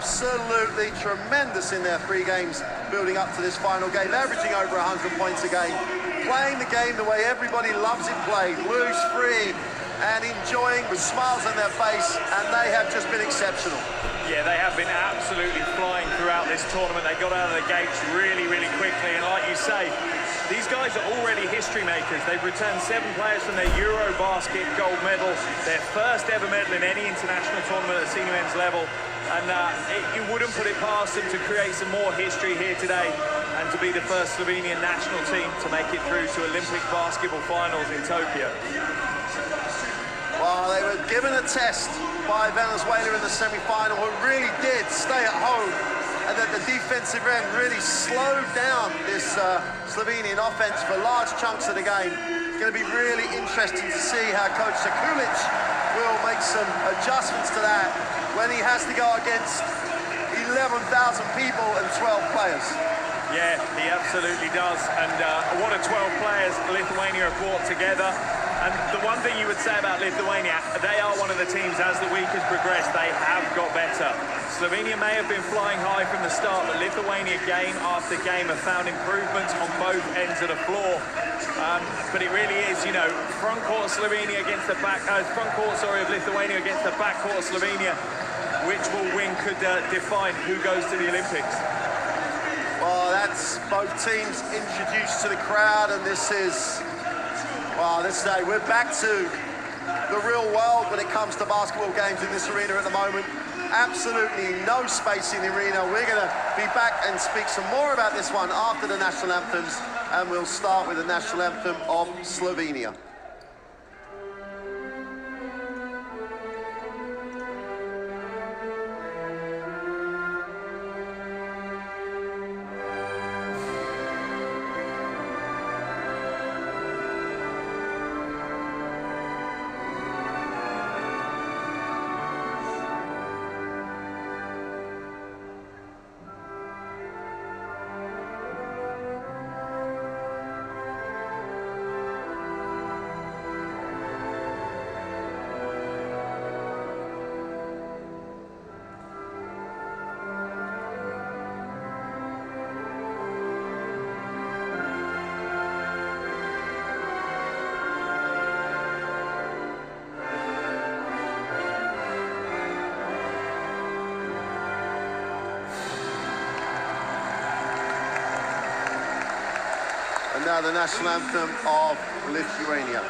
absolutely tremendous in their 3 games building up to this final game, averaging over 100 points a game, playing the game the way everybody loves it played, loose, free, and enjoying with smiles on their face, and they have just been exceptional. Yeah, they have been absolutely flying throughout this tournament. They got out of the gates really, really quickly, and like you say, these guys are already history makers. They've returned 7 players from their Eurobasket gold medal, their first ever medal in any international tournament at the senior men's level, and you wouldn't put it past them to create some more history here today and to be the first Slovenian national team to make it through to Olympic basketball finals in Tokyo. Well, they were given a test by Venezuela in the semi-final, who really did stay at home, and that the defensive end really slowed down this Slovenian offense for large chunks of the game. It's going to be really interesting to see how Coach Sakulic will make some adjustments to that when he has to go against 11,000 people and 12 players. Yeah, he absolutely does. And what a 12 players Lithuania have brought together. And the one thing you would say about Lithuania, they are one of the teams, as the week has progressed, they have got better. Slovenia may have been flying high from the start, but Lithuania game after game have found improvements on both ends of the floor. But it really is, you know, front court Slovenia against the of Lithuania against the back court of Slovenia. Which will win could define who goes to the Olympics. Well, that's both teams introduced to the crowd, and this is, well, this day we're back to the real world when it comes to basketball games in this arena at the moment. Absolutely no space in the arena. We're going to be back and speak some more about this one after the national anthems, and we'll start with the national anthem of Slovenia. And now the national anthem of Lithuania.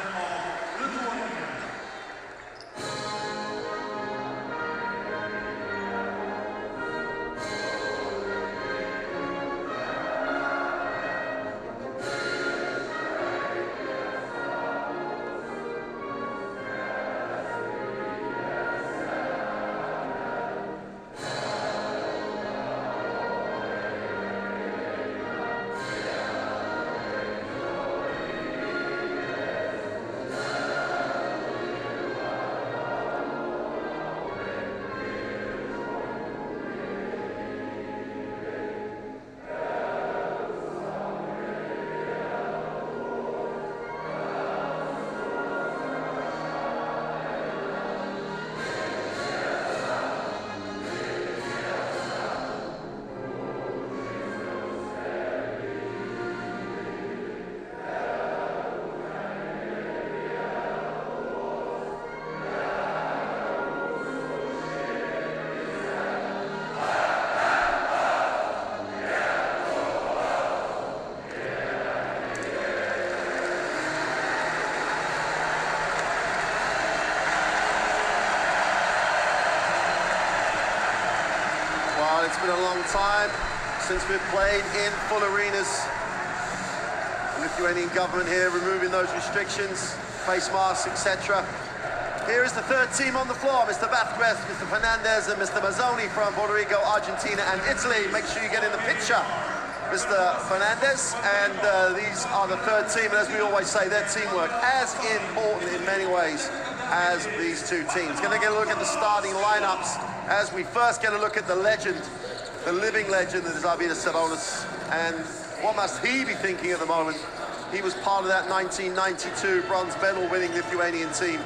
It's been a long time since we've played in full arenas. The Lithuanian government here removing those restrictions, face masks, etc. Here is the third team on the floor, Mr. Vasquez, Mr. Fernandez, and Mr. Mazzoni from Puerto Rico, Argentina, and Italy. Make sure you get in the picture, Mr. Fernandez. And these are the third team, and as we always say, their teamwork as important in many ways as these two teams. Going to get a look at the starting lineups as we first get a look at the legend, the living legend that is Sabonis. And what must he be thinking at the moment? He was part of that 1992 bronze medal winning Lithuanian team.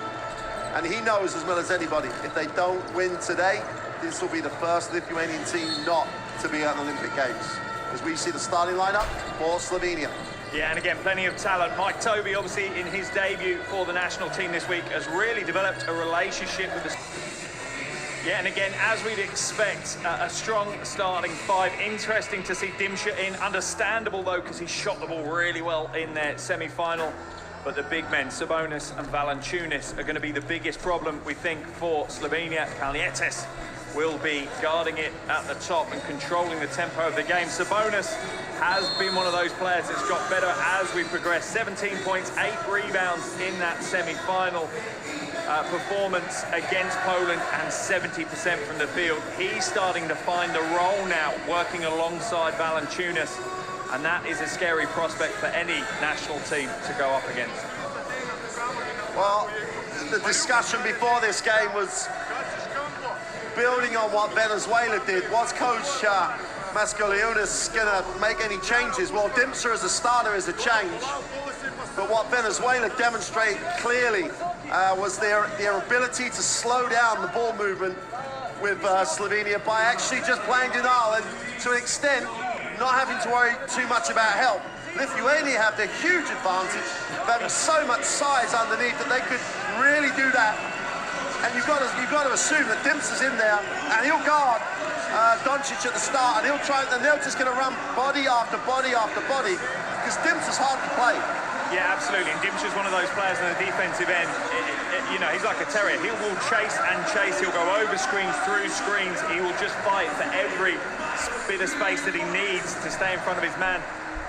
And he knows as well as anybody, if they don't win today, this will be the first Lithuanian team not to be at the Olympic Games, as we see the starting lineup for Slovenia. Yeah, and again, plenty of talent. Mike Toby, obviously, in his debut for the national team this week, has really developed a relationship with the... Yeah, and again, as we'd expect, a strong starting five. Interesting to see Doncic in. Understandable, though, because he shot the ball really well in their semi-final. But the big men, Sabonis and Valanciunas, are going to be the biggest problem, we think, for Slovenia. Kalnietis will be guarding it at the top and controlling the tempo of the game. Sabonis has been one of those players that's got better as we progress. 17 points, 8 rebounds in that semi-final performance against Poland, and 70% from the field. He's starting to find the role now, working alongside Valanciunas, and that is a scary prospect for any national team to go up against. Well, the discussion before this game was building on what Venezuela did. Was Coach Mascoliunas going to make any changes? Well, Doncic as a starter is a change, but what Venezuela demonstrated clearly was their ability to slow down the ball movement with Slovenia by actually just playing denial, and to an extent not having to worry too much about help. Lithuania have the huge advantage of having so much size underneath that they could really do that. And you've got to assume that Doncic's in there, and he'll guard Doncic at the start, and he'll try, and they're just going to run body after body after body, because Doncic's hard to play. Yeah, absolutely. And Doncic is one of those players on the defensive end. You know, he's like a terrier. He will chase and chase. He'll go over screens, through screens. He will just fight for every bit of space that he needs to stay in front of his man.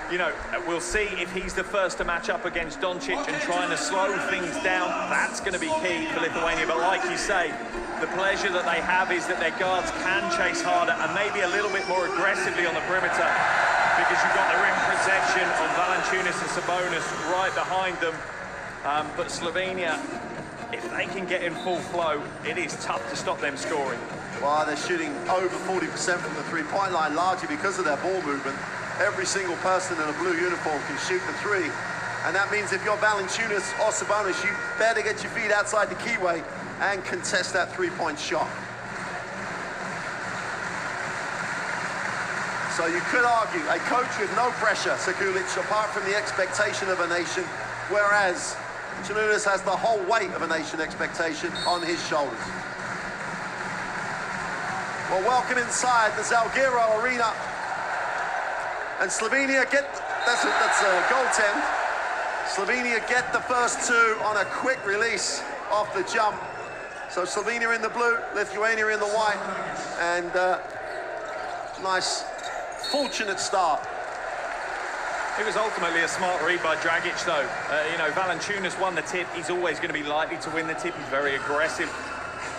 You know, we'll see if he's the first to match up against Doncic and trying to slow things down. That's going to be key for Lithuania. But like you say, the pleasure that they have is that their guards can chase harder and maybe a little bit more aggressively on the perimeter, because you've got the rim protection of Valanciunas and Sabonis right behind them. But Slovenia, if they can get in full flow, it is tough to stop them scoring. Well, they're shooting over 40% from the three-point line, largely because of their ball movement. Every single person in a blue uniform can shoot the three. And that means if you're Valanciunas or Sabonis, you better get your feet outside the keyway and contest that three-point shot. So you could argue a coach with no pressure, Sekulic, apart from the expectation of a nation, whereas Jonas has the whole weight of a nation expectation on his shoulders. Well, welcome inside the Zalgiris Arena. And Slovenia that's a goaltend. Slovenia get the first two on a quick release off the jump. So Slovenia in the blue, Lithuania in the white, and nice, fortunate start. It was ultimately a smart read by Dragic, though. You know, Valanciunas won the tip. He's always going to be likely to win the tip. He's very aggressive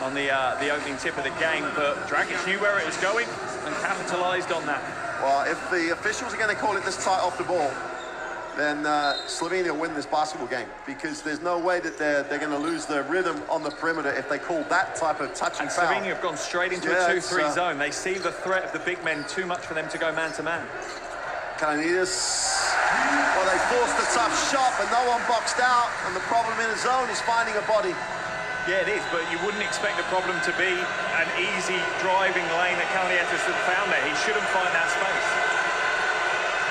on the opening tip of the game, but Dragic knew where it was going and capitalised on that. Well, if the officials are going to call it this tight off the ball, then Slovenia will win this basketball game, because there's no way that they're going to lose their rhythm on the perimeter if they call that type of touching and foul. Slovenia have gone straight into a 2-3 zone. They see the threat of the big men too much for them to go man-to-man. Kalnietis, well, they forced a tough shot, but no one boxed out, and the problem in the zone is finding a body. Yeah, it is, but you wouldn't expect the problem to be an easy driving lane that Kalnietis had found there. He shouldn't find that space.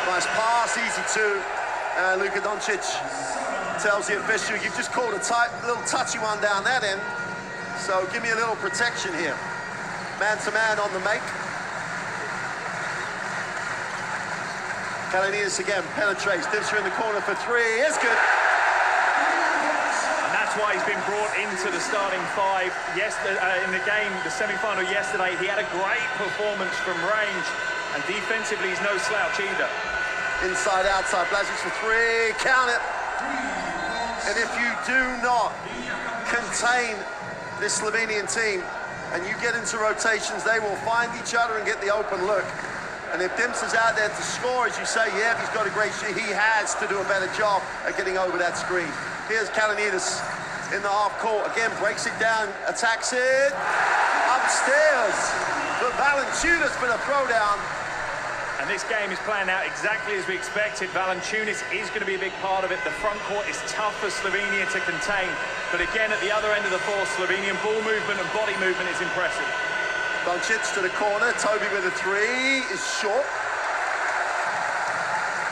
Nice pass, easy two. Luka Doncic tells the official, you've just called a tight, little touchy one down that end, so give me a little protection here. Man-to-man on the make. Kalnietis again penetrates. Doncic in the corner for three. It's good. Why he's been brought into the starting five. In the game, the semi-final yesterday, he had a great performance from range, and defensively he's no slouch either. Inside, outside, Blazic for three, count it. And if you do not contain this Slovenian team and you get into rotations, they will find each other and get the open look. And if Doncic's out there to score, as you say, yeah, he's got a great shot, he has to do a better job at getting over that screen. Here's Kalnietis in the half court, again, breaks it down, attacks it, upstairs. But Valanciunas been a throwdown. And this game is playing out exactly as we expected. Valanciunas is going to be a big part of it. The front court is tough for Slovenia to contain. But again, at the other end of the floor, Slovenian ball movement and body movement is impressive. Doncic to the corner. Toby with a three is short.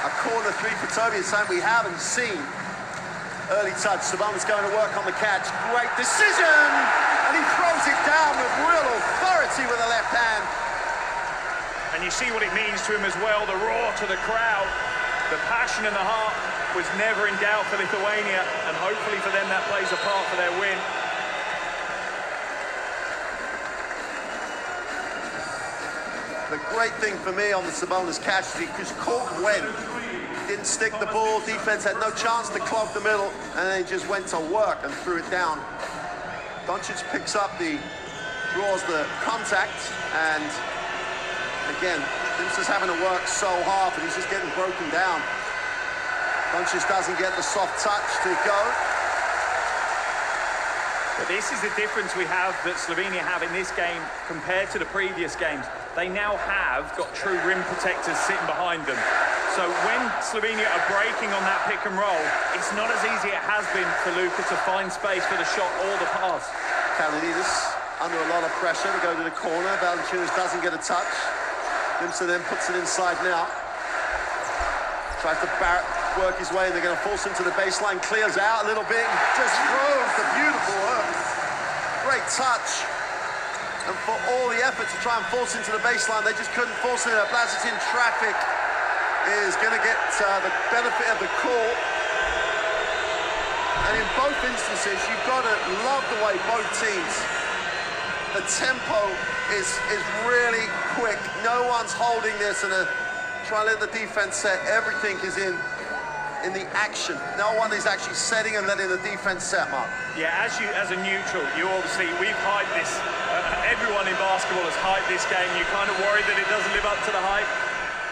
A corner three for Toby is something we haven't seen. Early touch. Sabonis going to work on the catch. Great decision! And he throws it down with real authority with the left hand. And you see what it means to him as well, the roar to the crowd. The passion and the heart was never in doubt for Lithuania, and hopefully for them that plays a part for their win. The great thing for me on the Sabonis catch, he was caught when didn't stick the ball, defense had no chance to clog the middle, and then he just went to work and threw it down. Doncic picks up draws the contact, and again, Dimps is having to work so hard, but he's just getting broken down. Doncic doesn't get the soft touch to go. But this is the difference we have that Slovenia have in this game compared to the previous games. They now have got true rim protectors sitting behind them. So when Slovenia are breaking on that pick and roll, it's not as easy as it has been for Luka to find space for the shot or the pass. Kalinidis under a lot of pressure to go to the corner. Valanciunas doesn't get a touch. Dimsa then puts it inside now. Tries to work his way, and they're going to force him to the baseline. Clears out a little bit, and just throws the beautiful hook. Great touch. And for all the effort to try and force into the baseline, they just couldn't force it. Blazic in traffic is going to get the benefit of the call. And in both instances, you've got to love the way both teams, the tempo is really quick. No one's holding this, and trying to let the defense set. Everything is in the action. No one is actually setting and letting the defense set, Mark. Yeah, as a neutral, you obviously, we've hyped this. Everyone in basketball has hyped this game. You're kind of worried that it doesn't live up to the hype.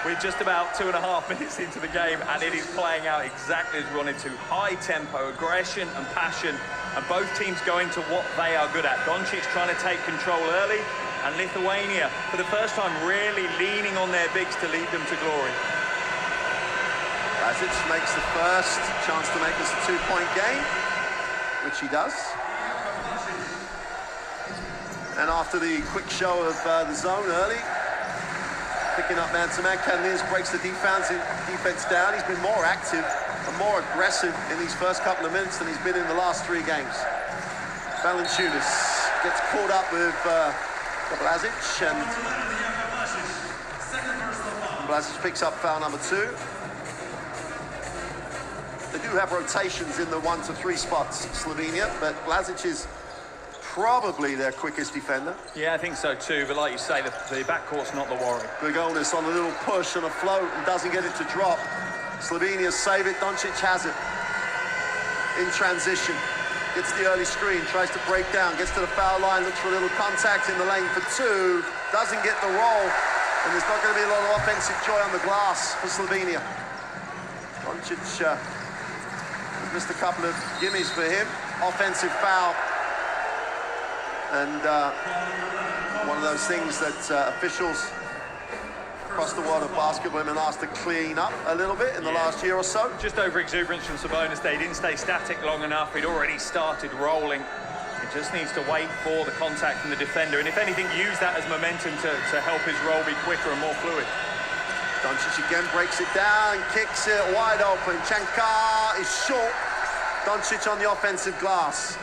We're just about 2.5 minutes into the game, and it is playing out exactly as we wanted to. High tempo, aggression and passion, and both teams going to what they are good at. Doncic trying to take control early, and Lithuania, for the first time, really leaning on their bigs to lead them to glory. Vlasic makes the first chance to make this a 2-point game, which he does. And after the quick show of the zone early, picking up man-to-man, Kalinidis breaks the defense down. He's been more active and more aggressive in these first couple of minutes than he's been in the last 3 games. Valanciunas gets caught up with Blazic, and Blazic picks up foul number 2. They do have rotations in the 1 to 3 spots, Slovenia, but Blazic is probably their quickest defender. Yeah, I think so too, but like you say, the backcourt's not the worry. Jonas on a little push and a float and doesn't get it to drop. Slovenia save it, Doncic has it. In transition, gets the early screen, tries to break down, gets to the foul line, looks for a little contact in the lane for 2, doesn't get the roll, and there's not going to be a lot of offensive joy on the glass for Slovenia. Doncic missed a couple of gimmies for him. Offensive foul. And one of those things that officials across the world of basketball have been asked to clean up a little bit in the last year or so. Just over exuberance from Sabonis. They didn't stay static long enough. He'd already started rolling. He just needs to wait for the contact from the defender. And if anything, use that as momentum to help his roll be quicker and more fluid. Doncic again breaks it down, kicks it wide open. Chankar is short. Doncic on the offensive glass.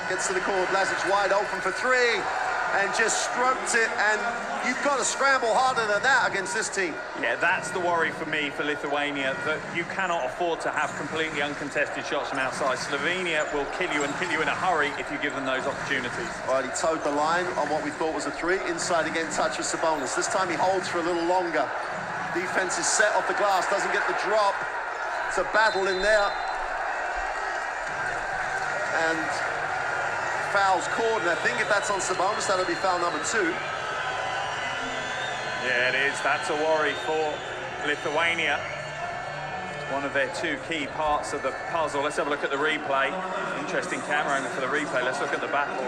Gets to the corner, Blazic wide open for 3, and just stroked it, and you've got to scramble harder than that against this team. Yeah, that's the worry for me for Lithuania, that you cannot afford to have completely uncontested shots from outside. Slovenia will kill you, and kill you in a hurry if you give them those opportunities. All right, he towed the line on what we thought was a 3. Inside again, touch with Sabonis. This time he holds for a little longer. Defense is set off the glass, doesn't get the drop. It's a battle in there. And foul's called, and I think if that's on Sabonis, that'll be foul number 2. Yeah, it is. That's a worry for Lithuania. One of their 2 key parts of the puzzle. Let's have a look at the replay. Interesting camera angle for the replay. Let's look at the battle.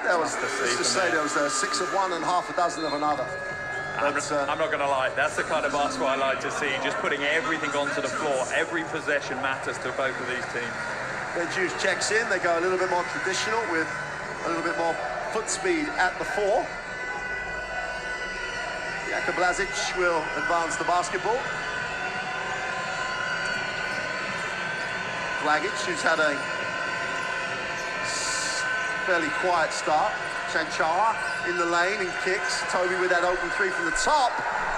There was, let's just say there was 6 of one and half a dozen of another. I'm not going to lie, that's the kind of basketball I like to see, just putting everything onto the floor. Every possession matters to both of these teams. Then Juice checks in, they go a little bit more traditional with a little bit more foot speed at the 4. Blazic will advance the basketball. Blagic, who's had a fairly quiet start. Chanchara in the lane and kicks. Toby with that open 3 from the top,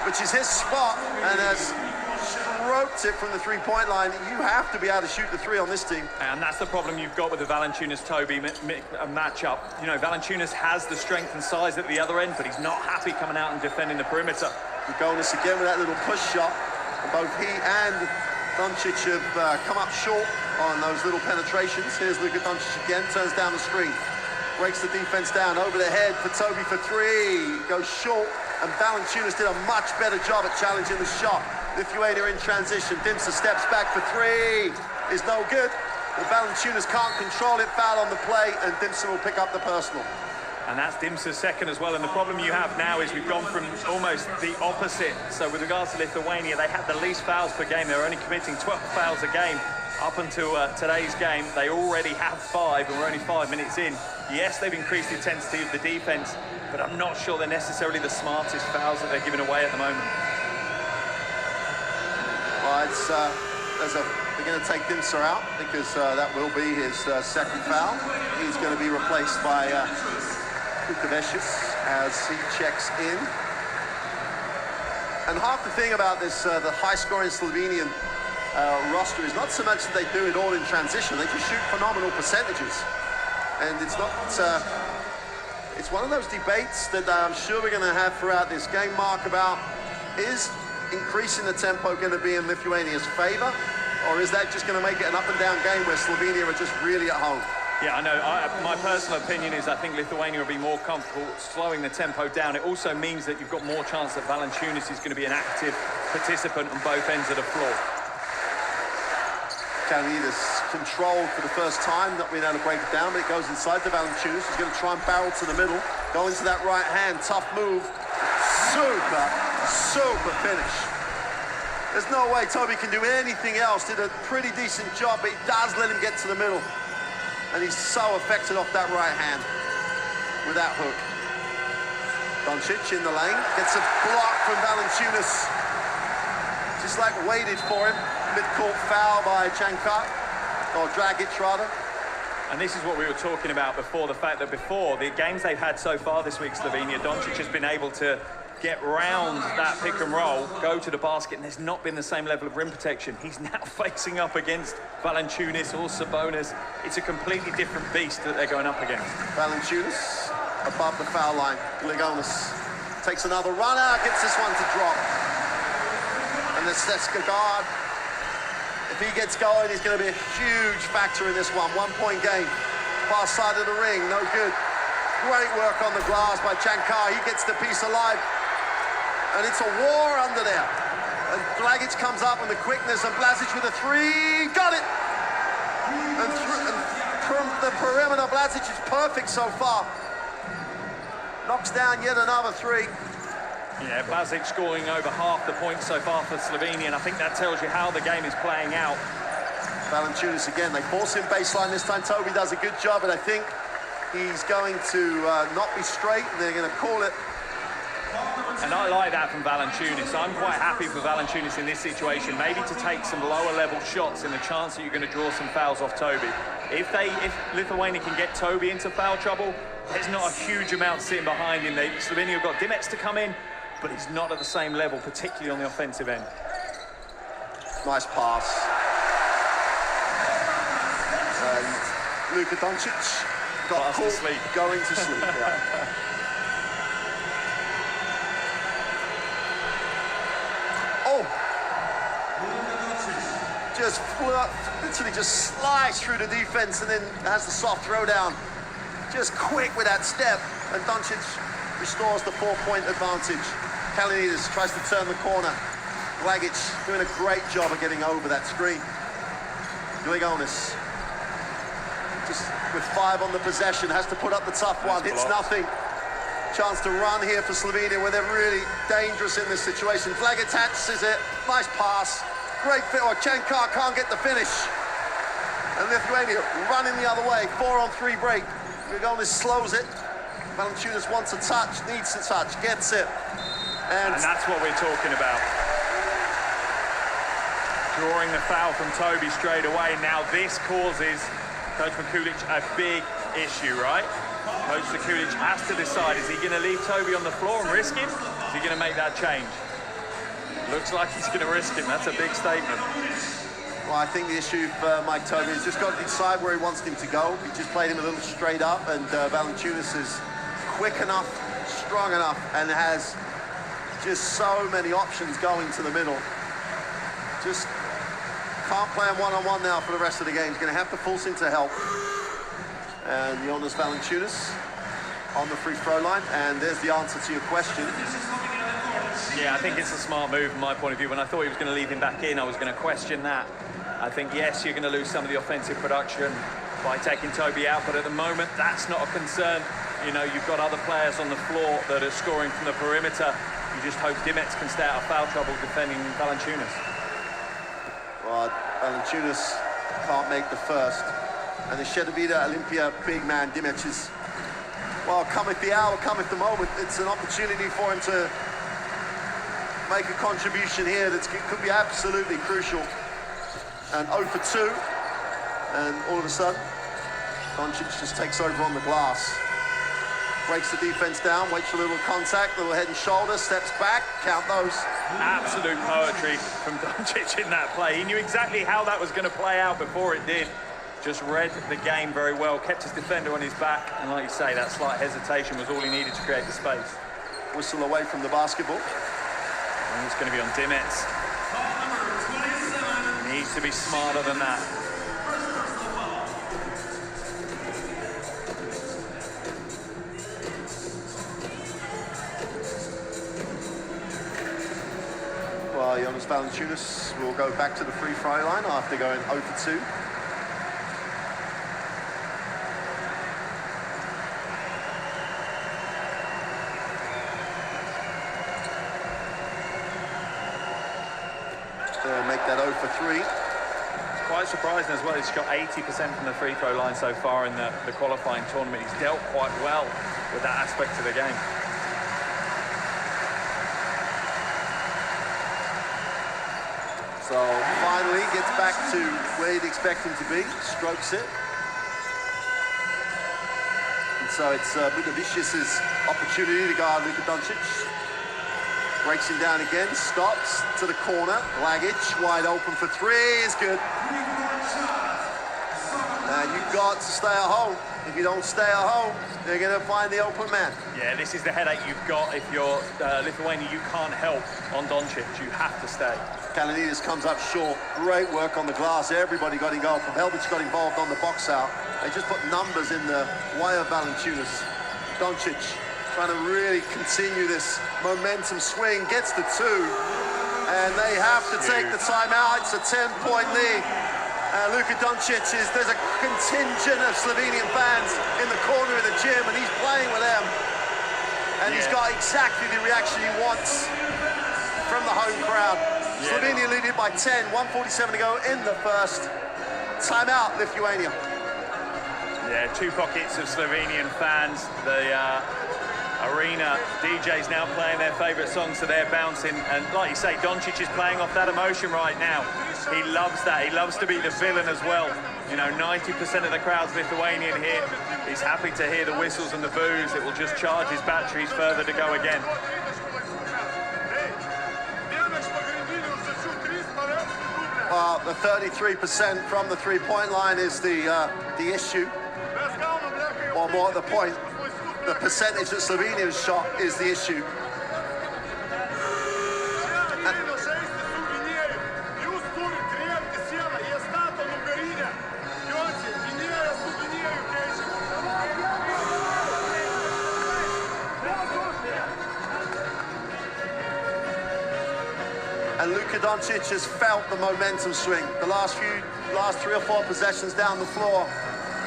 which is his spot, and has stroked it from the 3-point line. You have to be able to shoot the 3 on this team. And that's the problem you've got with the Valanciunas-Toby matchup. You know, Valanciunas has the strength and size at the other end, but he's not happy coming out and defending the perimeter. Jonas again with that little push shot. And both he and Doncic have come up short on those little penetrations. Here's Luka Doncic again, turns down the screen. Breaks the defense down, over the head for Toby for 3. Goes short, and Valanciunas did a much better job at challenging the shot. Lithuania in transition. Dimsa steps back for 3. Is no good. The Valanciunas can't control it. Foul on the play, and Dimsa will pick up the personal. And that's Dimsa's second as well. And the problem you have now is we've gone from almost the opposite. So with regards to Lithuania, they had the least fouls per game. They were only committing 12 fouls a game. Up until today's game, they already have 5, and we're only 5 minutes in. Yes, they've increased the intensity of the defense, but I'm not sure they're necessarily the smartest fouls that they're giving away at the moment. Well, they're going to take Dimsa out, because that will be his second foul. He's going to be replaced by Kukavecius as he checks in. And half the thing about this, the high-scoring Slovenian roster is not so much that they do it all in transition. They just shoot phenomenal percentages. And it's not, it's one of those debates that I'm sure we're going to have throughout this game, Mark, about is increasing the tempo going to be in Lithuania's favor, or is that just going to make it an up and down game where Slovenia are just really at home? Yeah, I know. My personal opinion is I think Lithuania will be more comfortable slowing the tempo down. It also means that you've got more chance that Valanciunas is going to be an active participant on both ends of the floor. Kalinides controlled for the first time, not being able to break it down, but it goes inside to Valanciunas. He's going to try and barrel to the middle, go into that right hand, tough move. Super finish. There's no way Toby can do anything else. Did a pretty decent job, but he does let him get to the middle. And he's so affected off that right hand with that hook. Doncic in the lane, gets a block from Valanciunas. Just like waited for him. Mid-court foul by Chankar, or Dragic rather. And this is what we were talking about before, the fact that before, the games they've had so far this week, Slovenia, Doncic has been able to get round that pick and roll, go to the basket, and there's not been the same level of rim protection. He's now facing up against Valanciunas or Sabonis. It's a completely different beast that they're going up against. Valanciunas above the foul line. Jonas takes another runner, gets this one to drop. And the Seska guard, if he gets going, he's going to be a huge factor in this one. 1-point game. Far side of the ring, no good. Great work on the glass by Chankar. He gets the piece alive. And it's a war under there. And Blagic comes up with the quickness, and Blazic with a 3. Got it! And from the perimeter, Blazic is perfect so far. Knocks down yet another 3. Yeah, Blazic scoring over half the points so far for Slovenia, and I think that tells you how the game is playing out. Valanciunas again, they force him baseline this time. Toby does a good job, and I think he's going to not be straight, and they're going to call it. And I like that from Valanciunas. I'm quite happy for Valanciunas in this situation, maybe to take some lower level shots in the chance that you're going to draw some fouls off Toby. If Lithuania can get Toby into foul trouble, there's not a huge amount sitting behind him. Slovenia have got Dimec to come in, but he's not at the same level, particularly on the offensive end. Nice pass. And Luka Doncic got caught going to sleep. Yeah. Just literally just slides through the defense and then has the soft throwdown. Just quick with that step, and Doncic restores the 4-point advantage. Kalinides tries to turn the corner. Blagic doing a great job of getting over that screen. Jonas, just with 5 on the possession, has to put up the tough one. Hits nothing. Chance to run here for Slovenia, where they're really dangerous in this situation. Blagic catches it. Nice pass. Great fit. Or Chankar can't get the finish. And Lithuania running the other way. 4-on-3 break. Jonas slows it. Valanciunas wants a touch, needs a touch, gets it. And that's what we're talking about. Drawing the foul from Toby straight away. Now this causes Coach Mikulic a big issue, right? Coach Mikulic has to decide, is he going to leave Toby on the floor and risk him? Is he going to make that change? Looks like he's going to risk him. That's a big statement. Well, I think the issue for Mike Toby has just got to decide where he wants him to go. He just played him a little straight up, and Valanciunas is quick enough, strong enough, and has just so many options going to the middle. Just can't play him one-on-one now for the rest of the game. He's going to have to force him to help. And Jonas Valanciunas on the free throw line, and there's the answer to your question. Yeah, I think it's a smart move from my point of view. When I thought he was going to leave him back in, I was going to question that. I think, yes, you're going to lose some of the offensive production by taking Toby out, but at the moment, that's not a concern. You know, you've got other players on the floor that are scoring from the perimeter. You just hope Dimets can stay out of foul trouble defending Valanciunas. Well, Valanciunas can't make the first. And the Shedovita Olympia big man, Dimets, is, well, cometh the hour, cometh the moment. It's an opportunity for him to make a contribution here that could be absolutely crucial. And 0 for 2, and all of a sudden, Doncic just takes over on the glass. Breaks the defense down, waits for a little contact, little head and shoulder, steps back, count those. Absolute poetry from Doncic in that play. He knew exactly how that was going to play out before it did. Just read the game very well, kept his defender on his back, and like you say, that slight hesitation was all he needed to create the space. Whistle away from the basketball. And it's going to be on Dimets. Needs to be smarter than that. Well, Jonas Valanciunas will go back to the free throw line after going 0 for 2. Make that 0 for 3. It's quite surprising as well. He's got 80% from the free throw line so far in the qualifying tournament. He's dealt quite well with that aspect of the game. So finally gets back to where you'd expect him to be, strokes it. And so it's Budavicius's opportunity to guard Luka Doncic. Breaks him down again, stops to the corner. Lagic wide open for 3 is good. And you've got to stay at home. If you don't stay at home, they're going to find the open man. Yeah, this is the headache you've got if you're Lithuania. You can't help on Doncic. You have to stay. Kalanides comes up short. Great work on the glass. Everybody got involved. Helvic got involved on the box out. They just put numbers in the way of Valanciunas. Doncic trying to really continue this momentum swing, gets the 2, and they have to take the timeout. It's a 10-point lead. Luka Doncic there's a contingent of Slovenian fans in the corner of the gym, and he's playing with them. And he's got exactly the reaction he wants from the home crowd. Yeah. Slovenia lead it by 10, 1:47 to go in the first. Timeout, Lithuania. Yeah, 2 pockets of Slovenian fans. The arena DJs now playing their favourite songs, so they're bouncing. And like you say, Doncic is playing off that emotion right now. He loves that. He loves to be the villain as well. You know, 90% of the crowd's Lithuanian here. He's happy to hear the whistles and the boos. It will just charge his batteries further to go again. The 33% from the three-point line is the issue. Or more at the point, the percentage that Slovenia's shot is the issue. And Luka Doncic has felt the momentum swing. The last 3 or 4 possessions down the floor,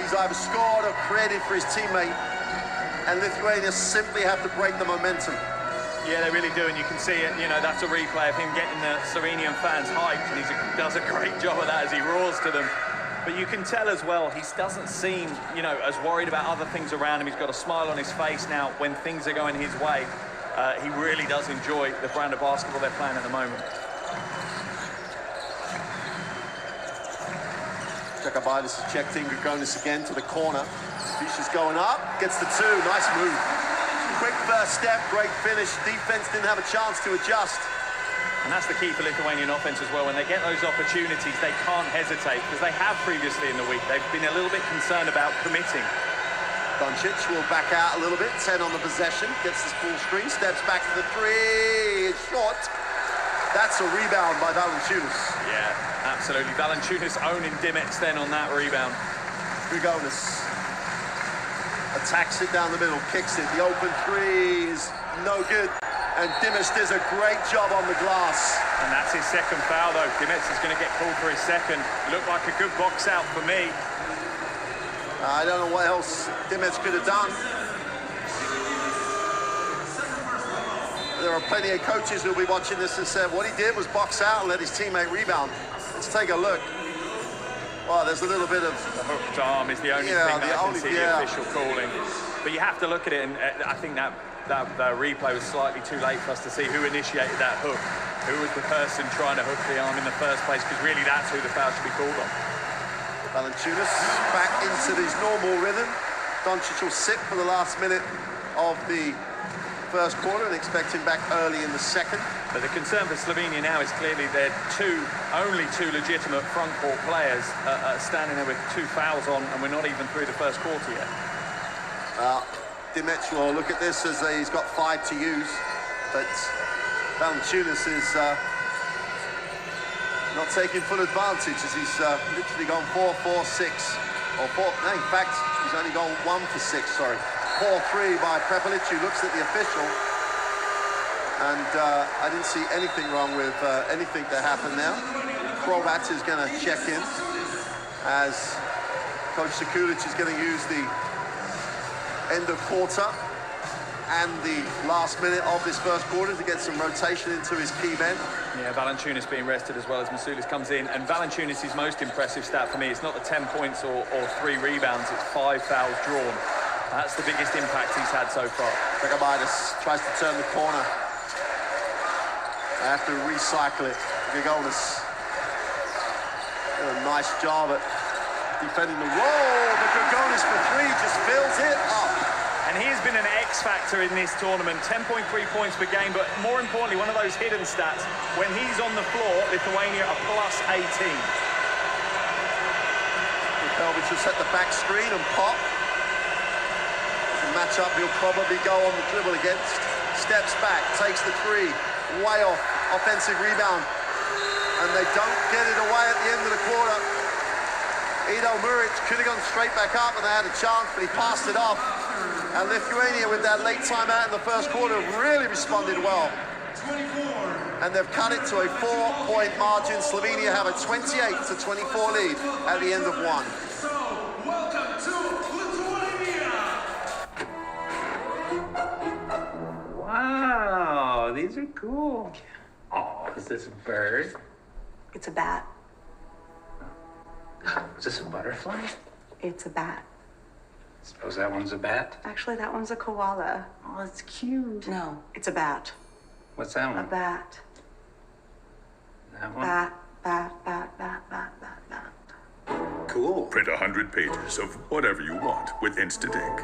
he's either scored or created for his teammate. And Lithuania simply have to break the momentum. Yeah, they really do, and you can see it. You know, that's a replay of him getting the Slovenian fans hyped, and he does a great job of that as he roars to them. But you can tell as well, he doesn't seem, you know, as worried about other things around him. He's got a smile on his face now when things are going his way. He really does enjoy the brand of basketball they're playing at the moment. Domantis has checked in, Jonas again to the corner. Fischer's going up, gets the two, nice move. Quick first step, great finish. Defense didn't have a chance to adjust. And that's the key for Lithuanian offense as well. When they get those opportunities, they can't hesitate, because they have previously in the week. They've been a little bit concerned about committing. Doncic will back out a little bit, 10 on the possession, gets this full screen, steps back to the three, it's short. That's a rebound by Valanciunas. Yeah, absolutely. Valanciunas owning Domantis then on that rebound. Jonas attacks it down the middle, kicks it. The open three is no good. And Domantis does a great job on the glass. And that's his second foul, though. Domantis is going to get called for his second. Looked like a good box out for me. I don't know what else Domantis could have done. There are plenty of coaches who'll be watching this and said what he did was box out and let his teammate rebound. Let's take a look. Well, there's a little bit of... The hooked arm is the only thing that I can see the official calling. But you have to look at it, and I think that replay was slightly too late for us to see who initiated that hook. Who was the person trying to hook the arm in the first place, because really that's who the foul should be called on. Valanciunas back into his normal rhythm. Doncic will sit for the last minute of the first quarter and expect him back early in the second. But the concern for Slovenia now is clearly they're only two legitimate front court players standing there with two fouls on, and we're not even through the first quarter yet. Doncic will look at this as he's got 5 to use, but Valanciunas is not taking full advantage as he's literally gone 4, 4, 6, or 4. No, in fact, he's only gone 1 for 6, sorry. 4-3 by Prepelic, who looks at the official, and I didn't see anything wrong with anything that happened now. Krobat is going to check in as Coach Sekulic is going to use the end of quarter and the last minute of this first quarter to get some rotation into his key men. Yeah, Valanciunas being rested as well as Masulis comes in, and Valanciunas' most impressive stat for me, it's not the 10 points or 3 rebounds, it's 5 fouls drawn. That's the biggest impact he's had so far. Domantis tries to turn the corner. They have to recycle it. Jonas did a nice job at defending the roll, but Jonas for 3 just fills it up. And he has been an X-factor in this tournament. 10.3 points per game, but more importantly, one of those hidden stats. When he's on the floor, Lithuania are plus 18. Pelvic will set the back screen and pop. Match up, he'll probably go on the dribble against. Steps back, takes the 3, way off, offensive rebound. And they don't get it away at the end of the quarter. Ido Muric could have gone straight back up and they had a chance, but he passed it off. And Lithuania, with that late timeout in the first quarter, really responded well. And they've cut it to a 4-point margin. Slovenia have a 28-24 lead at the end of 1. Wow, these are cool. Oh, is this a bird? It's a bat. Is this a butterfly? It's a bat. Suppose that one's a bat? Actually, that one's a koala. Oh, it's cute. No, it's a bat. What's that A one? bat. That one? Bat, bat, bat, bat, bat, bat, bat. Cool. Print 100 pages of whatever you want with Instant Ink.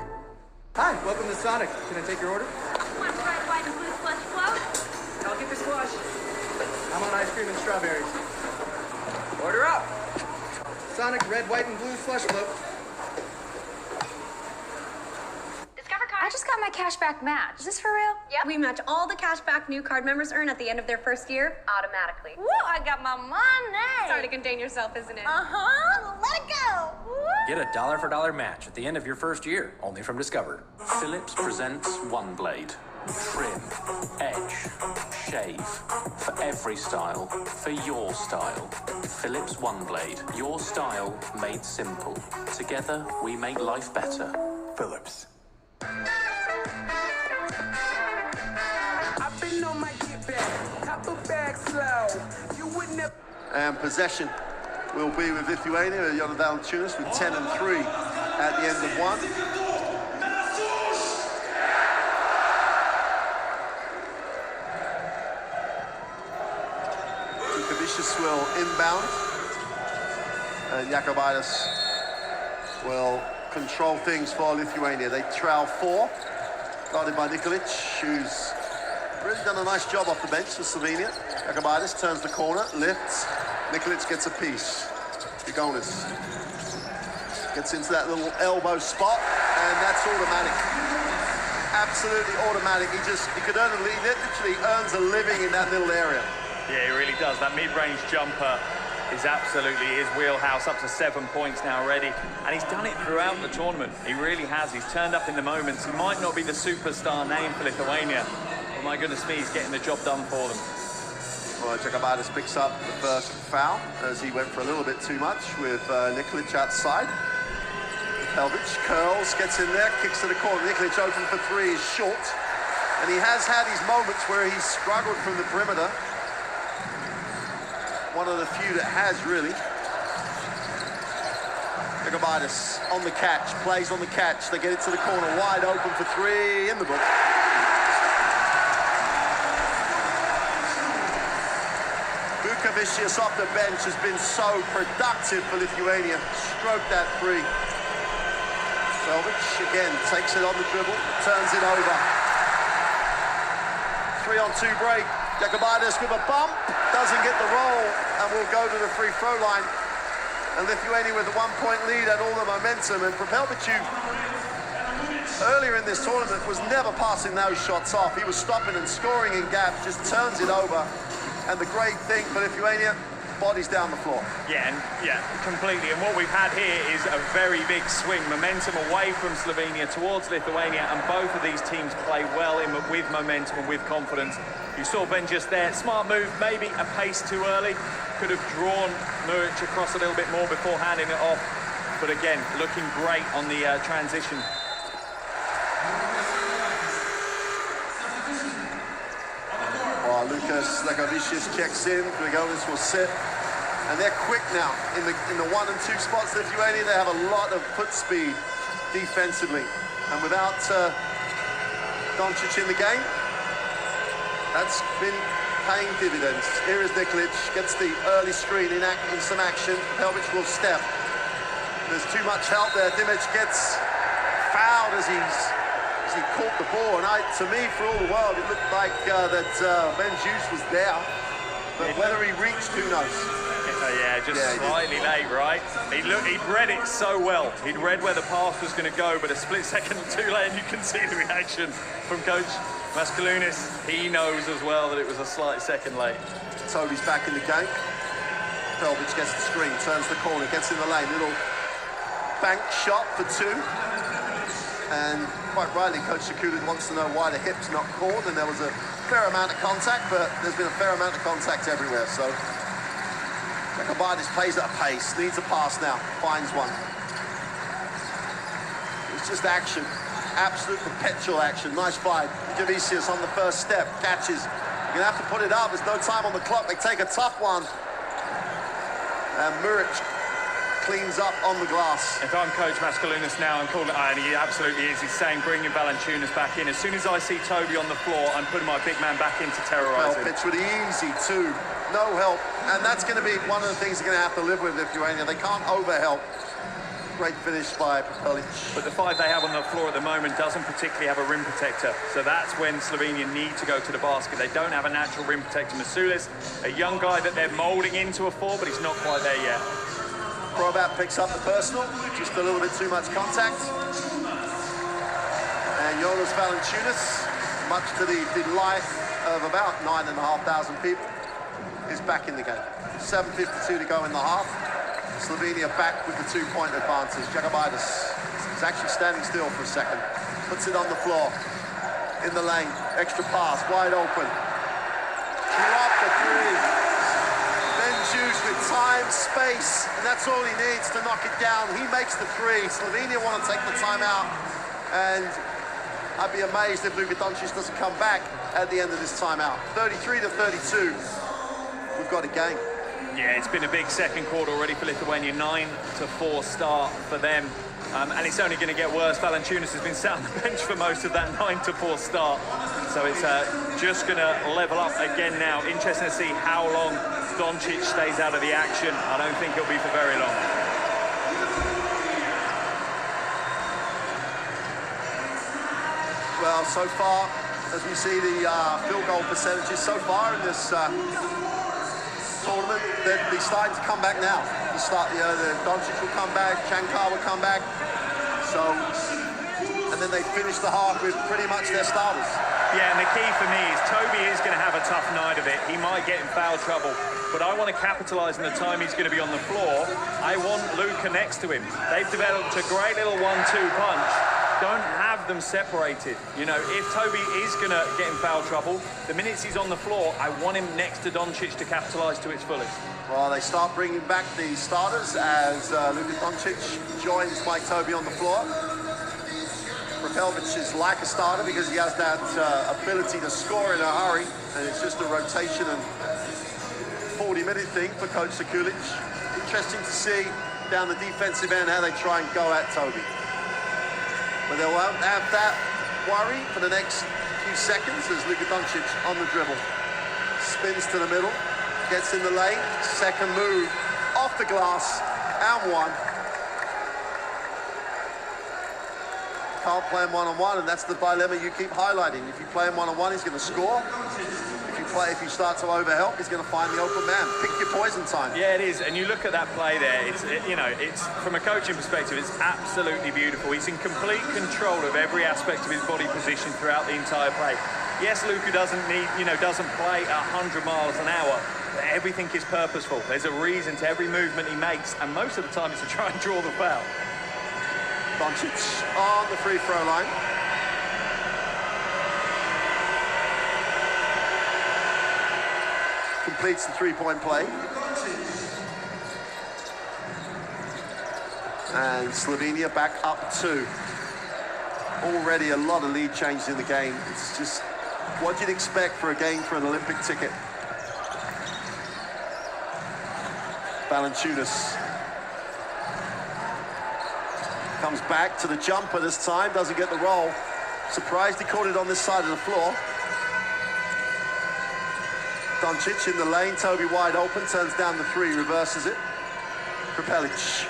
Hi, welcome to Sonic. Can I take your order? Want red, white, and blue slush float? I'll get the slush. I'm on ice cream and strawberries. Order up. Sonic red, white, and blue slush float. Discover card. I just got my cashback match. Is this for real? Yep. We match all the cash back new card members earn at the end of their first year automatically. Woo, I got my money. It's hard to contain yourself, isn't it? Uh-huh. Let it go. Woo. Get a dollar for dollar match at the end of your first year, only from Discover. Philips presents One Blade. Trim, edge, shave. For every style, for your style. Philips One Blade. Your style made simple. Together, we make life better. Philips. I've been on my get back, top of bag slow. You would never. And possession will be with Lithuania, Jonas Valanciunas with 10 and 3 at the end of one. Luka will inbound, and Jakobaitis will control things for Lithuania. They trail 4, guarded by Nikolic, who's really done a nice job off the bench for Slovenia. Jakobaitis turns the corner, lifts. Nikolic gets a piece. Jonas gets into that little elbow spot, and that's automatic. Absolutely automatic. He could earn he literally earns a living in that little area. Yeah, he really does. That mid-range jumper is absolutely his wheelhouse, up to 7 points now already. And he's done it throughout the tournament. He really has. He's turned up in the moments. He might not be the superstar name for Lithuania, but my goodness me, he's getting the job done for them. Well, Jakobaitis picks up the first foul as he went for a little bit too much with Nikolic outside. Pelvic curls, gets in there, kicks to the corner. Nikolic open for 3 is short. And he has had his moments where he's struggled from the perimeter. One of the few that has, really. Jakobaitis on the catch, plays on the catch. They get it to the corner, wide open for 3 in the book. Luka off the bench has been so productive for Lithuania. Stroke that 3. Pelvic again takes it on the dribble, turns it over. 3-on-2 break. Jakobaitis with a bump, doesn't get the roll, and will go to the free throw line. And Lithuania with a 1-point lead and all the momentum. And Pelvic, earlier in this tournament, was never passing those shots off. He was stopping and scoring in gaps, just turns it over. And the great thing for Lithuania, bodies down the floor. Yeah, completely. And what we've had here is a very big swing. Momentum away from Slovenia towards Lithuania, and both of these teams play well with momentum and with confidence. You saw Ben just there. Smart move, maybe a pace too early. Could have drawn Muric across a little bit more before handing it off. But again, looking great on the transition. Lucas Lekovicius checks in. Jonas will sit, and they're quick now in the 1 and 2 spots. Lithuania, they have a lot of foot speed defensively, and without Doncic in the game, that's been paying dividends. Here is Nikolic, gets the early screen in some action. Pelvic will step. There's too much help there. Domantis gets fouled as he caught the ball, and to me, for all the world, it looked like that Ben Juice was there, but whether he reached, who knows? Slightly late, right? He'd read it so well. He'd read where the pass was going to go, but a split second too late, and you can see the reaction from Coach Mascalunas. He knows as well that it was a slight second late. Toby's back in the game. Pelvic gets the screen, turns the corner, gets in the lane, little bank shot for 2. And quite rightly, Coach Sakuda wants to know why the hip's not called, and there was a fair amount of contact, but there's been a fair amount of contact everywhere, so Jakobaitis plays at a pace, needs a pass now, finds one. It's just action, absolute perpetual action. Nice fight. Javicius on the first step, catches. You're gonna have to put it up, there's no time on the clock. They take a tough one, and Muric cleans up on the glass. If I'm Coach Mascalunas now, I'm calling it, and he absolutely is. He's saying, bringing Valanciunas back in. As soon as I see Toby on the floor, I'm putting my big man back in to terrorise him. Pitch with easy 2, no help. And that's going to be one of the things they're going to have to live with, Lithuania. They can't overhelp. Great finish by Pelvic. But the 5 they have on the floor at the moment doesn't particularly have a rim protector. So that's when Slovenia need to go to the basket. They don't have a natural rim protector. Masulis, a young guy that they're moulding into a 4, but he's not quite there yet. Probat picks up the personal, just a little bit too much contact. And Jonas Valanciunas, much to the delight of about 9,500 people, is back in the game. 7:52 to go in the half. Slovenia back with the 2-point advantage. Jakobaitis is actually standing still for a second. Puts it on the floor, in the lane, extra pass, wide open. Drop the 3. Juice with time, space, and that's all he needs to knock it down. He makes the 3. Slovenia want to take the timeout, and I'd be amazed if Luka Doncic doesn't come back at the end of this timeout. 33-32. We've got a game. Yeah, it's been a big second quarter already for Lithuania, 9-4 start for them. And it's only going to get worse. Valanciunas has been sat on the bench for most of that 9-4 start. So it's just going to level up again now. Interesting to see how long Doncic stays out of the action. I don't think he'll be for very long. Well, so far, as we see the field goal percentages so far in this tournament, they're starting to come back now. The Doncic will come back, Shankar will come back. So, and then they finish the half with pretty much their starters. Yeah, and the key for me is Toby is going to have a tough night of it. He might get in foul trouble, but I want to capitalise on the time he's going to be on the floor. I want Luka next to him. They've developed a great little 1-2 punch. Don't have them separated. You know, if Toby is going to get in foul trouble, the minutes he's on the floor, I want him next to Doncic to capitalise to its fullest. Well, they start bringing back the starters as Luka Doncic joins Mike Toby on the floor. Propelvic is like a starter because he has that ability to score in a hurry, and it's just a rotation and 40-minute thing for Coach Sekulic. Interesting to see down the defensive end how they try and go at Toby. But they won't have that worry for the next few seconds as Luka Doncic on the dribble. Spins to the middle, gets in the lane, second move, off the glass, and one. Can't play him one-on-one, and that's the dilemma you keep highlighting. If you play him one-on-one, he's going to score. If you start to overhelp, he's going to find the open man. Pick your poison time. Yeah, it is. And you look at that play there. It's from a coaching perspective, it's absolutely beautiful. He's in complete control of every aspect of his body position throughout the entire play. Yes, Luka doesn't play 100 miles an hour. But everything is purposeful. There's a reason to every movement he makes, and most of the time it's to try and draw the foul. Doncic on the free throw line. Completes the three-point play. And Slovenia back up 2. Already a lot of lead changes in the game. It's just what you'd expect for a game for an Olympic ticket. Valanciunas comes back to the jumper this time, doesn't get the roll. Surprised he caught it on this side of the floor. Doncic in the lane, Toby wide open, turns down the 3, reverses it. Propelic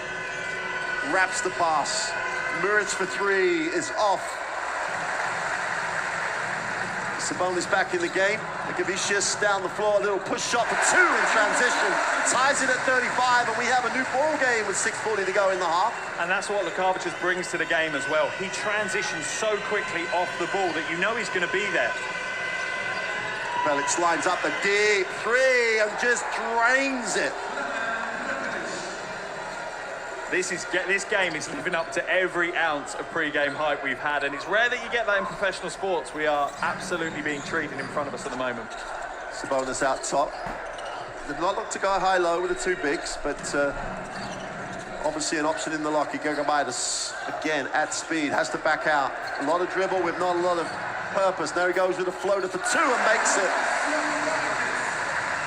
wraps the pass. Muric for 3 is off. Sabonis back in the game. Gavicius down the floor, a little push shot for 2 in transition. Ties it at 35, and we have a new ball game with 6:40 to go in the half. And that's what Lukavic brings to the game as well. He transitions so quickly off the ball that you know he's going to be there. Felix lines up the deep 3 and just drains it. This game is living up to every ounce of pre-game hype we've had, and it's rare that you get that in professional sports. We are absolutely being treated in front of us at the moment. Sabonis out top. Did not look to go high-low with the 2 bigs, but obviously an option in the lock. Gagabaitis again at speed, has to back out. A lot of dribble with not a lot of purpose. There he goes with a floater for 2 and makes it.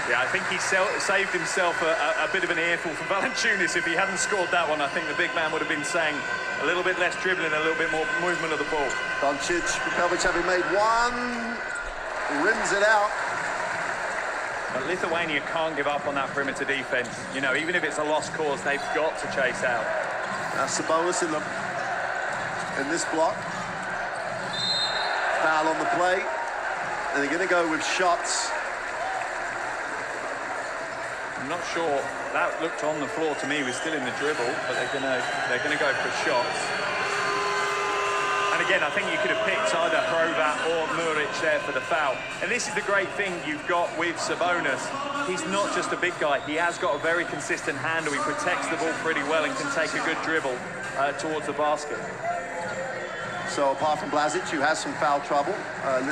Yeah, I think he saved himself a bit of an earful from Valanciunas. If he hadn't scored that one, I think the big man would have been saying a little bit less dribbling, a little bit more movement of the ball. Doncic, Propelvic having made 1, rims it out. But Lithuania can't give up on that perimeter defense. You know, even if it's a lost cause, they've got to chase out. Now Sabonis in this block. Foul on the play, and they're going to go with shots. I'm not sure. That looked on the floor to me. He was still in the dribble, but they're gonna go for shots. And again, I think you could have picked either Hrovat or Muric there for the foul. And this is the great thing you've got with Sabonis. He's not just a big guy. He has got a very consistent handle. He protects the ball pretty well and can take a good dribble towards the basket. So apart from Blazic, who has some foul trouble,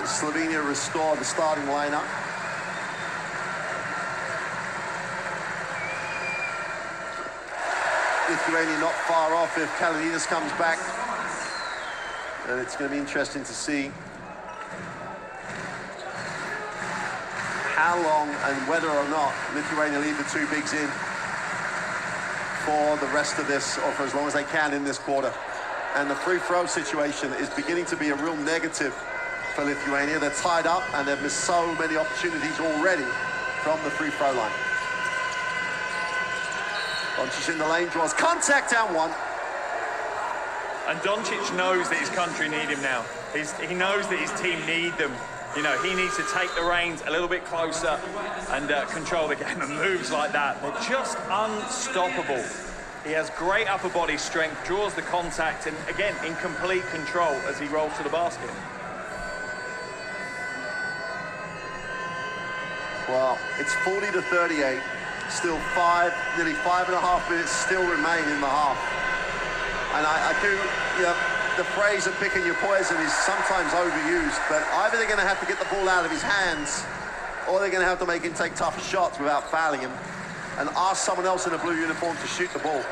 Slovenia restore the starting lineup. Lithuania not far off if Kalininas comes back. And it's going to be interesting to see how long and whether or not Lithuania leave the two bigs in for the rest of this, or for as long as they can in this quarter. And the free throw situation is beginning to be a real negative for Lithuania. They're tied up and they've missed so many opportunities already from the free throw line. Doncic in the lane, draws contact, and one. And Doncic knows that his country need him now. He knows that his team need them. You know, he needs to take the reins a little bit closer and control the game. And moves like that, they're just unstoppable. He has great upper body strength, draws the contact, and again, in complete control as he rolls to the basket. Well, it's 40-38. Still nearly 5.5 minutes still remain in the half. And I do, you know, the phrase of picking your poison is sometimes overused, but either they're going to have to get the ball out of his hands, or they're going to have to make him take tougher shots without fouling him, and ask someone else in a blue uniform to shoot the ball.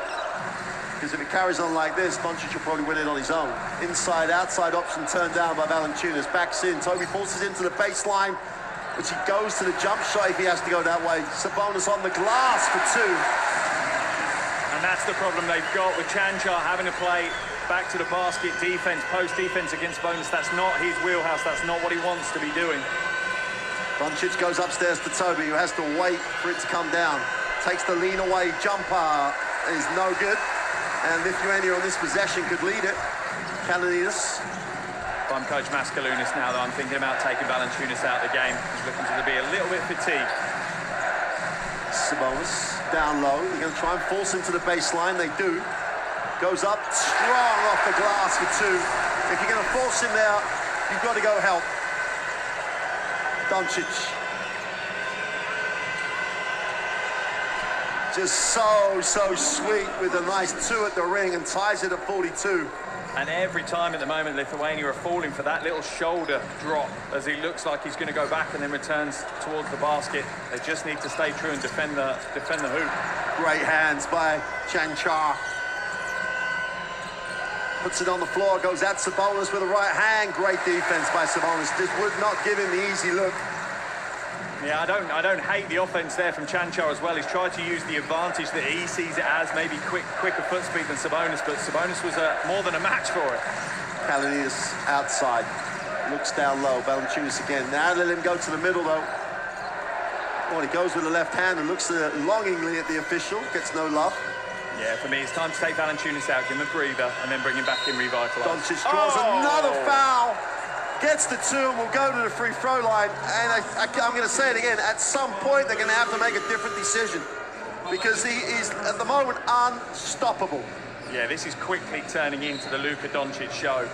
Because if it carries on like this, Doncic will probably win it on his own. Inside, outside option turned down by Valanciunas. Backs in, Toby forces into the baseline, which he goes to the jump shot if he has to go that way. Sabonis on the glass for two. And that's the problem they've got with Chanchar having to play back to the basket defense, post defense against Sabonis. That's not his wheelhouse. That's not what he wants to be doing. Doncic goes upstairs to Toby, who has to wait for it to come down. Takes the lean away jumper, is no good. And Lithuania on this possession could lead it. Kalanides. If I'm Coach Mascalunas now, though, I'm thinking about taking Valanciunas out of the game. He's looking to be a little bit fatigued. Sabonis down low. They're going to try and force him to the baseline. They do. Goes up strong off the glass for two. If you're going to force him there, you've got to go help. Doncic. Just so sweet with a nice two at the ring and ties it at 42. And every time at the moment, Lithuania are falling for that little shoulder drop as he looks like he's going to go back and then returns towards the basket. They just need to stay true and defend the hoop. Great hands by Chanchar. Puts it on the floor, goes at Sabonis with a right hand. Great defense by Sabonis. Just would not give him the easy look. Yeah, I don't hate the offense there from Chanchar as well. He's tried to use the advantage that he sees it as, maybe quicker foot speed than Sabonis, but Sabonis was more than a match for it. Kalanides outside, looks down low. Valanciunas again. Now let him go to the middle though. Oh, he goes with the left hand and looks longingly at the official. Gets no love. Yeah, for me, it's time to take Valanciunas out, give him a breather, and then bring him back in revitalised. Doncic draws another foul. Gets the two and will go to the free throw line. And I'm going to say it again. At some point, they're going to have to make a different decision because he is, at the moment, unstoppable. Yeah, this is quickly turning into the Luka Doncic show.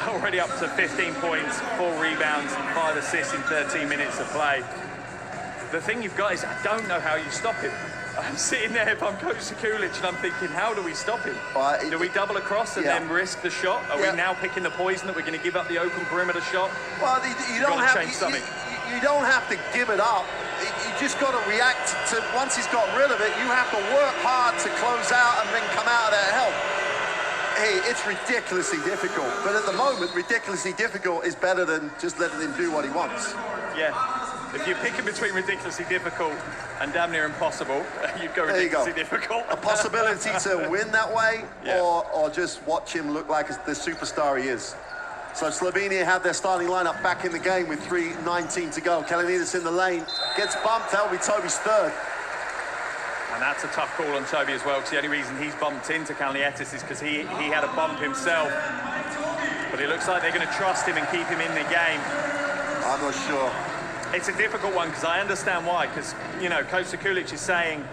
Already up to 15 points, 4 rebounds, and 5 assists in 13 minutes of play. The thing you've got is I don't know how you stop him. I'm sitting there if I'm Coach Sekulic and I'm thinking, how do we stop him? Do we double across and then risk the shot? Are we now picking the poison that we're going to give up the open perimeter shot? Well, you don't have to give it up. You just got to react to, once he's got rid of it, you have to work hard to close out and then come out of that help. Hey, it's ridiculously difficult. But at the moment, ridiculously difficult is better than just letting him do what he wants. Yeah. If you're picking between ridiculously difficult and damn near impossible, you'd go ridiculously difficult. A possibility to win that way, or just watch him look like the superstar he is. So Slovenia have their starting lineup back in the game with 3:19 to go. Kalanides in the lane, gets bumped. That'll be Toby's third. And that's a tough call on Toby as well, because the only reason he's bumped into Kalanides is because he had a bump himself. But it looks like they're going to trust him and keep him in the game. I'm not sure. It's a difficult one because I understand why, because, you know, Coach Sekulic is saying,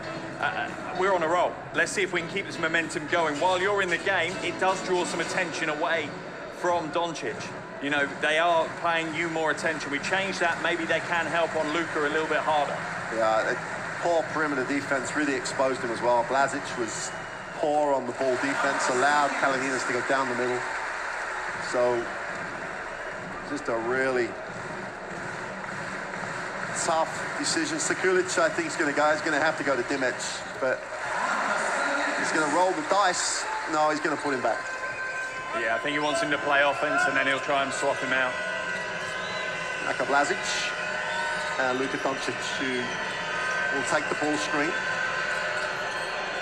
we're on a roll. Let's see if we can keep this momentum going. While you're in the game, it does draw some attention away from Doncic. You know, they are paying you more attention. We change that, maybe they can help on Luka a little bit harder. Yeah, poor perimeter defense really exposed him as well. Blazic was poor on the ball defense, allowed Kalanides to go down the middle. So, just a really tough decision. Sekulic, I think, is going to have to go to Doncic, but he's going to roll the dice. No, he's going to put him back. Yeah, I think he wants him to play offense, and then he'll try and swap him out. Blazic. Luka Doncic, who will take the ball screen.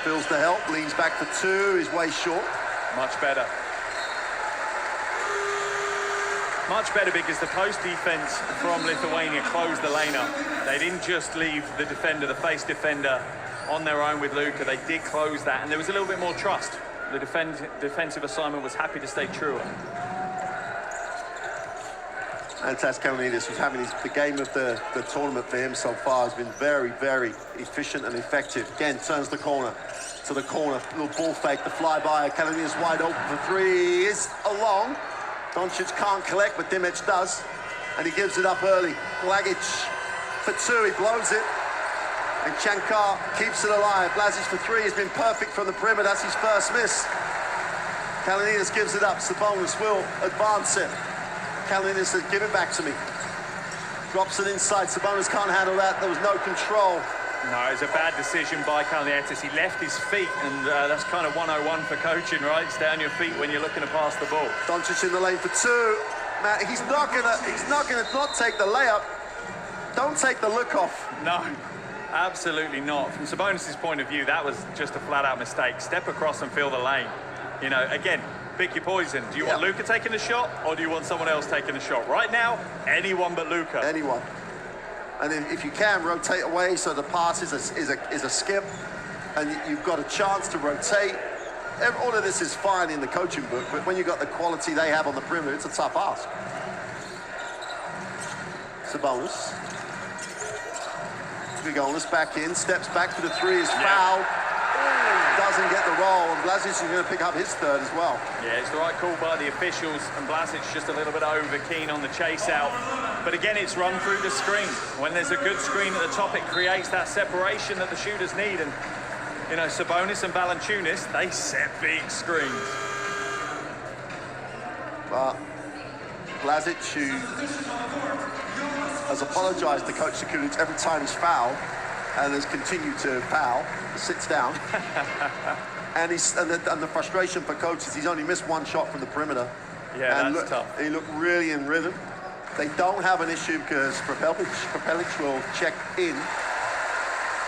Feels the help, leans back for two, is way short. Much better. Much better because the post defense from Lithuania closed the lane up. They didn't just leave the defender, the face defender, on their own with Luka. They did close that, and there was a little bit more trust. The defensive assignment was happy to stay true. Antas Kalanitis was having the game of the tournament for him so far. Has been very, very efficient and effective. Again, turns the corner to the corner. Little ball fake, the flyby. Kalanitis wide open for three. Is along. Doncic can't collect, but Doncic does. And he gives it up early. Blagic for two, he blows it. And Shankar keeps it alive. Blazic for three has been perfect from the perimeter. That's his first miss. Kalanitis gives it up. Sabonis will advance it. Kalanitis says, give it back to me. Drops it inside. Sabonis can't handle that. There was no control. No, it was a bad decision by Kalanitis. He left his feet, and that's kind of 101 for coaching, right? Stay on your feet when you're looking to pass the ball. Doncic in the lane for two. Matt, he's not gonna not take the layup. Don't take the look off. No, absolutely not. From Sabonis' point of view, that was just a flat-out mistake. Step across and fill the lane. You know, again, pick your poison. Do you want Luka taking the shot, or do you want someone else taking the shot? Right now, anyone but Luka. Anyone. And if you can, rotate away so the pass is a skip, and you've got a chance to rotate. All of this is fine in the coaching book, but when you've got the quality they have on the perimeter, it's a tough ask. Sabonis. Jonas back in, steps back for the three, is fouled. Doesn't get the roll, and Blazic is going to pick up his third as well. Yeah, it's the right call by the officials, and Blazic just a little bit over keen on the chase out. But again, it's run through the screen. When there's a good screen at the top, it creates that separation that the shooters need. And, you know, Sabonis and Valanciunas, they set big screens. But Blazic, who has apologized to Coach Sakulic every time he's fouled, and has continued to foul, sits down. and the frustration for Coach is he's only missed one shot from the perimeter. Yeah, and that's tough. He looked really in rhythm. They don't have an issue because Prepelic will check in.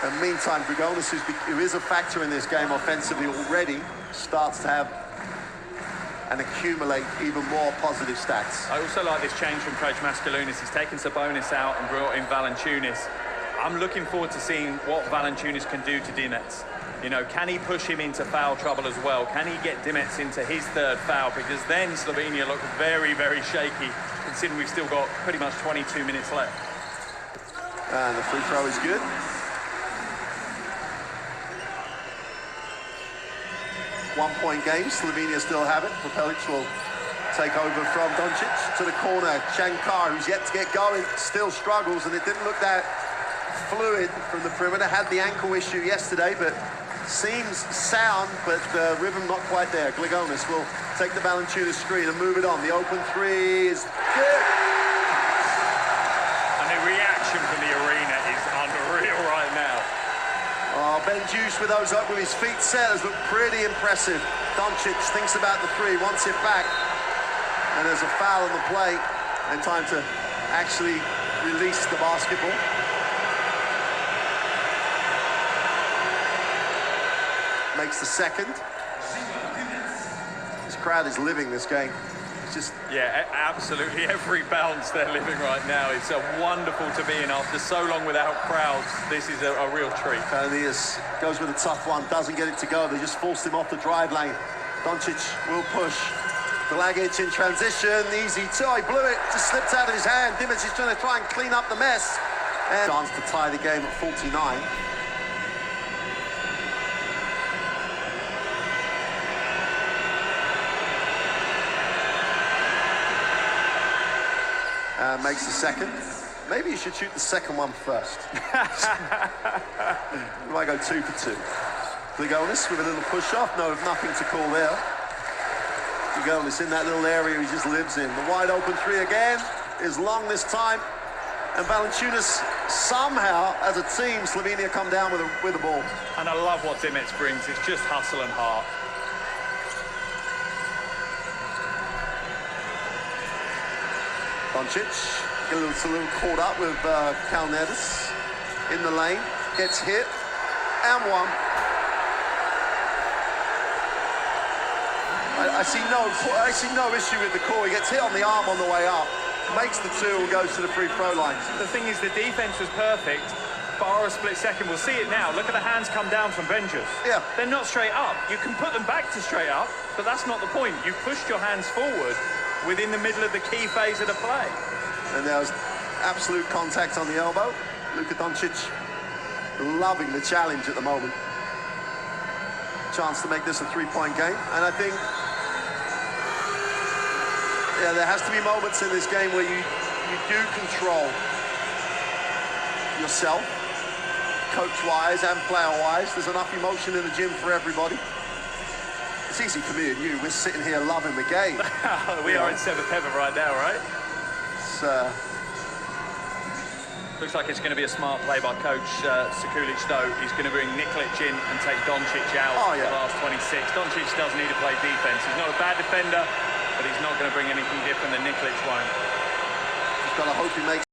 And meantime, Jonas, who is a factor in this game offensively already, starts to have and accumulate even more positive stats. I also like this change from Coach Mascalunas. He's taken Sabonis out and brought in Valanciunas. I'm looking forward to seeing what Valanciunas can do to Domantis. You know, can he push him into foul trouble as well? Can he get Domantis into his third foul? Because then Slovenia look very, very shaky, considering we've still got pretty much 22 minutes left. And the free throw is good. One-point game, Slovenia still have it. Prepelic will take over from Doncic to the corner. Shankar, who's yet to get going, still struggles, and it didn't look that fluid from the perimeter. Had the ankle issue yesterday, but seems sound, but the rhythm not quite there. Jonas will take the Valanciunas screen and move it on. The open three is good. And the reaction from the arena is unreal right now. Oh, Ben Juice with his feet set has looked pretty impressive. Doncic thinks about the three, wants it back, and there's a foul on the play, and time to actually release the basketball. Makes the second. This crowd is living this game. It's just... Yeah, absolutely. Every bounce they're living right now. It's wonderful to be in after so long without crowds. This is a real treat. Kalanitis goes with a tough one, doesn't get it to go. They just forced him off the drive lane. Doncic will push. Blagic in transition, easy two. He blew it, just slipped out of his hand. Domantis is trying to clean up the mess. And chance to tie the game at 49. Makes the second. Maybe you should shoot the second one first. You might go 2 for 2. Jonas with a little push off. No, nothing to call there. Jonas in that little area he just lives in. The wide open three again is long this time. And Valanciunas somehow, as a team, Slovenia come down with the ball. And I love what Domantis brings. It's just hustle and heart. Doncic Gets a little caught up with Kalnetis in the lane. Gets hit and one. I see no issue with the call. He gets hit on the arm on the way up, makes the two and goes to the free throw line. The thing is, the defense was perfect, bar a split second. We'll see it now. Look at the hands come down from Benjers. Yeah. They're not straight up. You can put them back to straight up, but that's not the point. You pushed your hands forward within the middle of the key phase of the play. And there was absolute contact on the elbow. Luka Doncic loving the challenge at the moment. Chance to make this a three-point game. And I think, yeah, there has to be moments in this game where you do control yourself, coach-wise and player-wise. There's enough emotion in the gym for everybody. It's easy for me and you. We're sitting here loving the game. We are in seventh heaven right now, right? It's, looks like it's going to be a smart play by Coach Sekulic, though. He's going to bring Nikolic in and take Doncic out for the last 26. Doncic does need to play defense. He's not a bad defender, but he's not going to bring anything different than Nikolic won't. Just got to hope he makes